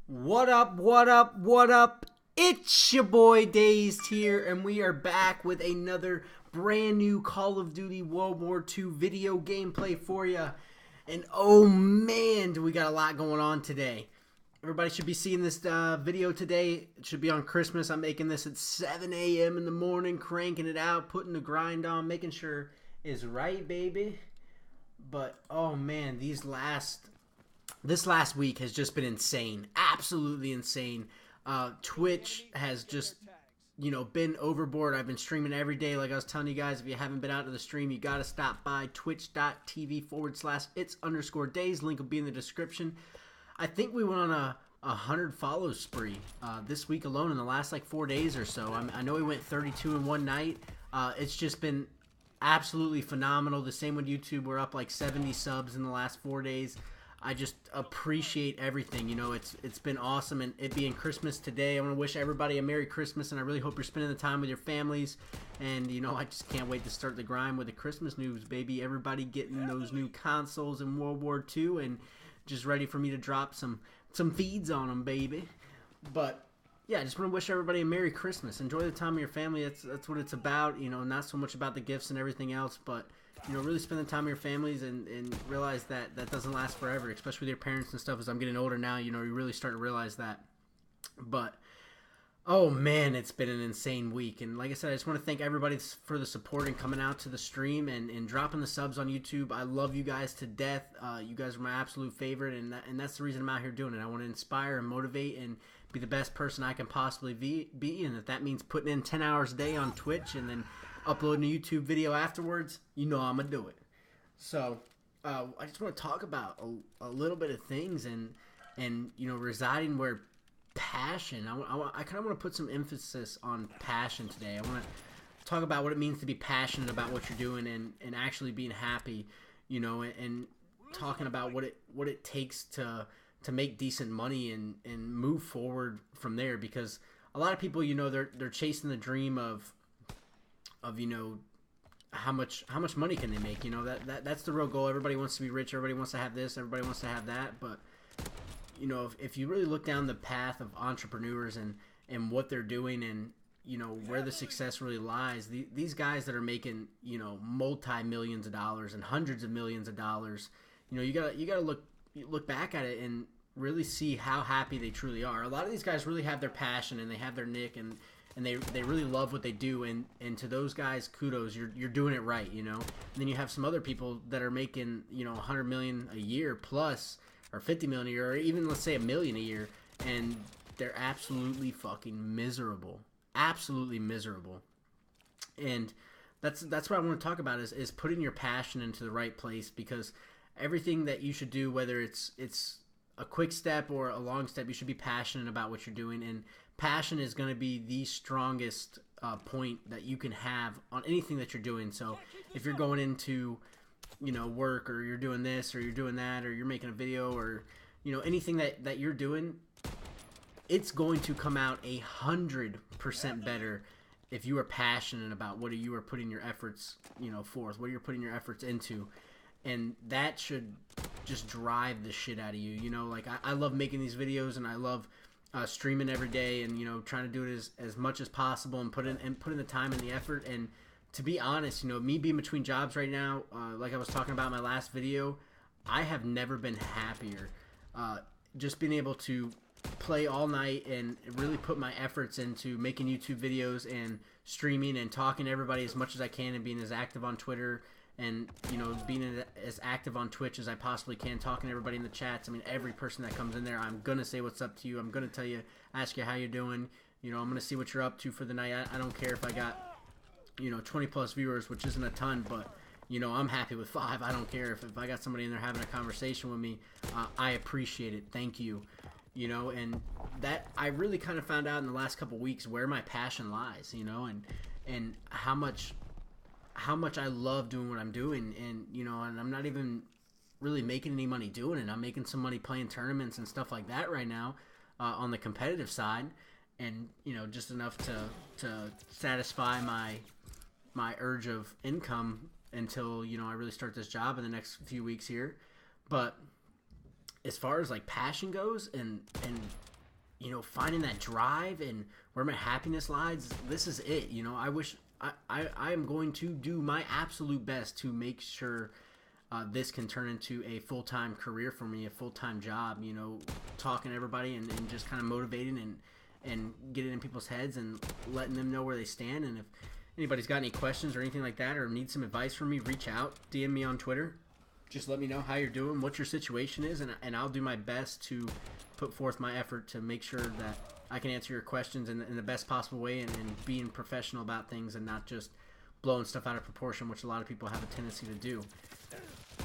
What up, what up, what up? It's your boy Dazed here, and we are back with another brand new Call of Duty World War II video gameplay for you. And oh man, do we got a lot going on today. Everybody should be seeing this video today. It should be on Christmas. I'm making this at 7 a.m. in the morning, cranking it out, putting the grind on, making sure it's right, baby. But oh man, this last week has just been insane. Absolutely insane. Twitch has just, been overboard. I've been streaming every day. Like I was telling you guys, if you haven't been out to the stream, you got to stop by twitch.tv/it's_days. Link will be in the description. I think we went on a 100 follow spree this week alone in the last like 4 days or so. I know we went 32 in one night. It's just been absolutely phenomenal. The same with YouTube. We're up like 70 subs in the last 4 days. I just appreciate everything. It's been awesome, and it being Christmas today, I want to wish everybody a Merry Christmas, and I really hope you're spending the time with your families. And I just can't wait to start the grind with the Christmas news, baby. Everybody getting those new consoles in World War II, and just ready for me to drop some feeds on them, baby. But yeah, I just want to wish everybody a Merry Christmas. Enjoy the time with your family. That's what it's about. Not so much about the gifts and everything else, but really spend the time with your families and realize that doesn't last forever, especially with your parents and stuff. As I'm getting older now, you're really starting to realize that. But oh man, it's been an insane week. And like I said, I just want to thank everybody for the support and coming out to the stream and dropping the subs on YouTube. I love you guys to death. You guys are my absolute favorite, and that's the reason I'm out here doing it. I want to inspire and motivate and be the best person I can possibly be. And if that means putting in 10 hours a day on Twitch and then uploading a YouTube video afterwards, I'm going to do it. So I just want to talk about a little bit of things and residing where passion. I kind of want to put some emphasis on passion today. I want to talk about what it means to be passionate about what you're doing and actually being happy, and talking about what it takes to make decent money and move forward from there. Because a lot of people, they're chasing the dream of how much money can they make. That's the real goal. Everybody wants to be rich, everybody wants to have this, everybody wants to have that. But if you really look down the path of entrepreneurs and what they're doing and where the success really lies, these guys that are making multi-millions of dollars and hundreds of millions of dollars, you gotta look back at it and really see how happy they truly are. A lot of these guys really have their passion and they have their nick, and they really love what they do, and to those guys, kudos, you're doing it right. And then you have some other people that are making 100 million a year plus, or 50 million a year, or even let's say $1 million a year, and they're absolutely fucking miserable. Absolutely miserable. And that's what I want to talk about is putting your passion into the right place, because everything that you should do, whether it's a quick step or a long step, you should be passionate about what you're doing. And passion is going to be the strongest point that you can have on anything that you're doing. So if you're going into work, or you're doing this or you're doing that, or you're making a video, or anything that you're doing, it's going to come out 100% better if you are passionate about what you are putting your efforts forth, what you're putting your efforts into. And that should just drive the shit out of you. Like I love making these videos, and I love streaming every day, and trying to do it as much as possible, and put in the time and the effort. And to be honest, me being between jobs right now, like I was talking about in my last video, I have never been happier. Just being able to play all night and really put my efforts into making YouTube videos and streaming and talking to everybody as much as I can, and being as active on Twitter and being as active on Twitch as I possibly can, talking to everybody in the chats. I mean, every person that comes in there, I'm gonna say what's up to you. I'm gonna tell you, ask you how you're doing. I'm gonna see what you're up to for the night. I don't care if I got 20 plus viewers, which isn't a ton, but I'm happy with 5. I don't care if I got somebody in there having a conversation with me. I appreciate it. Thank you. And that I really kind of found out in the last couple weeks where my passion lies. And how much I love doing what I'm doing, and I'm not even really making any money doing it. I'm making some money playing tournaments and stuff like that right now on the competitive side, and just enough to satisfy my urge of income until I really start this job in the next few weeks here. But as far as like passion goes and you know, finding that drive and where my happiness lies, this is it. You know, I am going to do my absolute best to make sure this can turn into a full-time career for me, a full-time job, you know, talking to everybody and just kind of motivating and getting in people's heads and letting them know where they stand. And if anybody's got any questions or anything like that, or need some advice from me, reach out, DM me on Twitter. Just let me know how you're doing, what your situation is, and I'll do my best to put forth my effort to make sure that I can answer your questions in the best possible way, and being professional about things and not just blowing stuff out of proportion, which a lot of people have a tendency to do.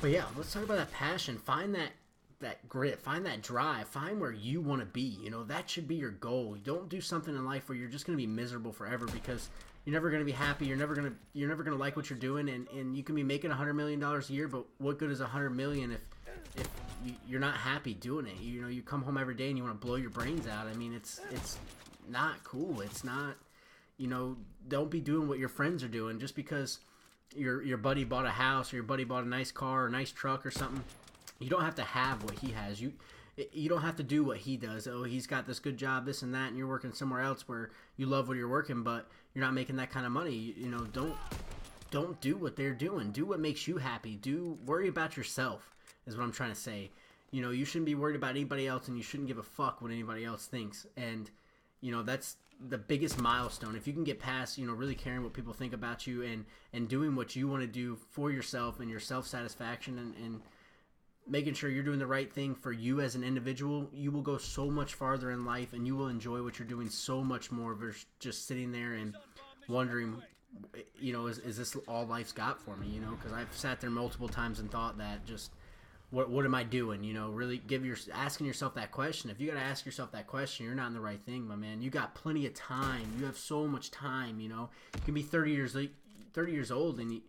But yeah, let's talk about that passion. Find that grit, find that drive, find where you want to be. You know, that should be your goal. Don't do something in life where you're just going to be miserable forever, because you're never going to be happy. You're never going to like what you're doing, and you can be making $100 million a year, but what good is $100 million if you're not happy doing it? You know, you come home every day and you want to blow your brains out. I mean, it's not cool. It's not, you know, don't be doing what your friends are doing just because your buddy bought a house or your buddy bought a nice car or a nice truck or something. You don't have to have what he has. You don't have to do what he does. Oh, he's got this good job, this and that, and you're working somewhere else where you love where you're working, but you're not making that kind of money. You know, don't do what they're doing. Do what makes you happy. Worry about yourself is what I'm trying to say. You know, you shouldn't be worried about anybody else, and you shouldn't give a fuck what anybody else thinks. And, you know, that's the biggest milestone. If you can get past, you know, really caring what people think about you and doing what you want to do for yourself and your self-satisfaction and making sure you're doing the right thing for you as an individual, you will go so much farther in life, and you will enjoy what you're doing so much more versus just sitting there and wondering, you know, is this all life's got for me? You know, because I've sat there multiple times and thought that, just what am I doing? You know, really asking yourself that question. If you got to ask yourself that question, you're not in the right thing, my man. You got plenty of time. You have so much time. You know, you can be 30 years old, and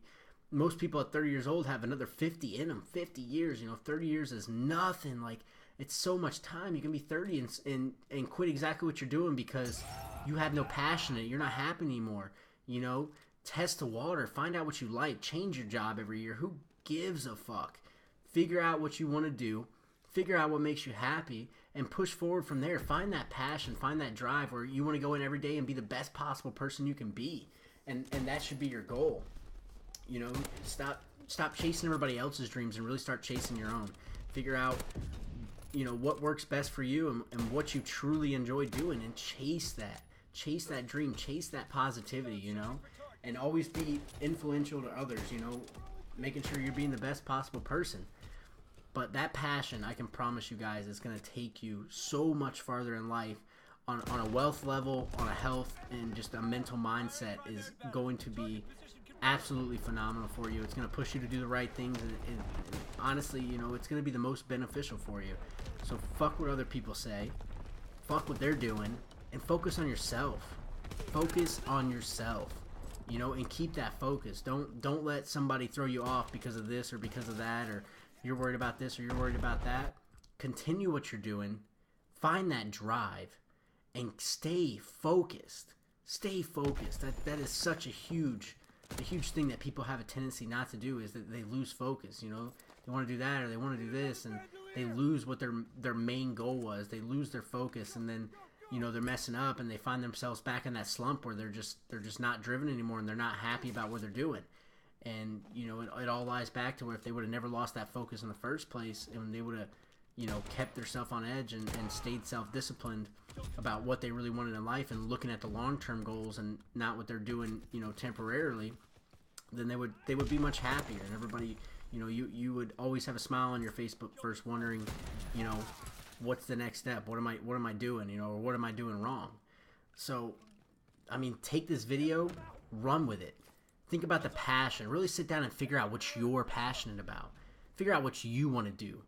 most people at 30 years old have another 50 in them. 50 years, you know, 30 years is nothing. Like, it's so much time. You can be 30 and quit exactly what you're doing because you have no passion in it. You're not happy anymore. You know, test the water. Find out what you like. Change your job every year. Who gives a fuck? Figure out what you want to do. Figure out what makes you happy and push forward from there. Find that passion. Find that drive where you want to go in every day and be the best possible person you can be. And that should be your goal. You know, stop chasing everybody else's dreams and really start chasing your own. Figure out, you know, what works best for you and what you truly enjoy doing, and chase that. Chase that dream. Chase that positivity, you know, and always be influential to others, you know, making sure you're being the best possible person. But that passion, I can promise you guys, is going to take you so much farther in life on a wealth level, on a health, and just a mental mindset is going to be absolutely phenomenal for you. It's going to push you to do the right things, and honestly, you know, it's going to be the most beneficial for you. So fuck what other people say, fuck what they're doing, and focus on yourself. Focus on yourself, you know, and keep that focus. Don't let somebody throw you off because of this or because of that, or you're worried about this or you're worried about that. Continue what you're doing, find that drive, and stay focused. Stay focused. That is such a huge thing that people have a tendency not to do, is that they lose focus. You know, they want to do that or they want to do this, and they lose what their main goal was. They lose their focus, and then, you know, they're messing up, and they find themselves back in that slump where they're just not driven anymore, and they're not happy about what they're doing. And, you know, it all lies back to where if they would have never lost that focus in the first place, and they would have, you know, kept themselves on edge and stayed self-disciplined about what they really wanted in life and looking at the long-term goals and not what they're doing, you know, temporarily, then they would be much happier. And everybody, you know, you would always have a smile on your face, but first wondering, you know, what's the next step? What am I doing? You know, or what am I doing wrong? So, I mean, take this video, run with it. Think about the passion. Really sit down and figure out what you're passionate about. Figure out what you want to do.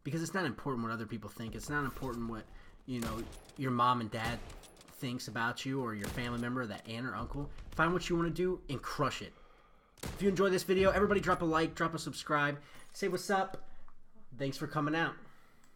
Because it's not important what other people think. It's not important what, you know, your mom and dad thinks about you, or your family member, or that aunt or uncle. Find what you want to do and crush it. If you enjoyed this video, everybody drop a like, drop a subscribe. Say what's up. Thanks for coming out.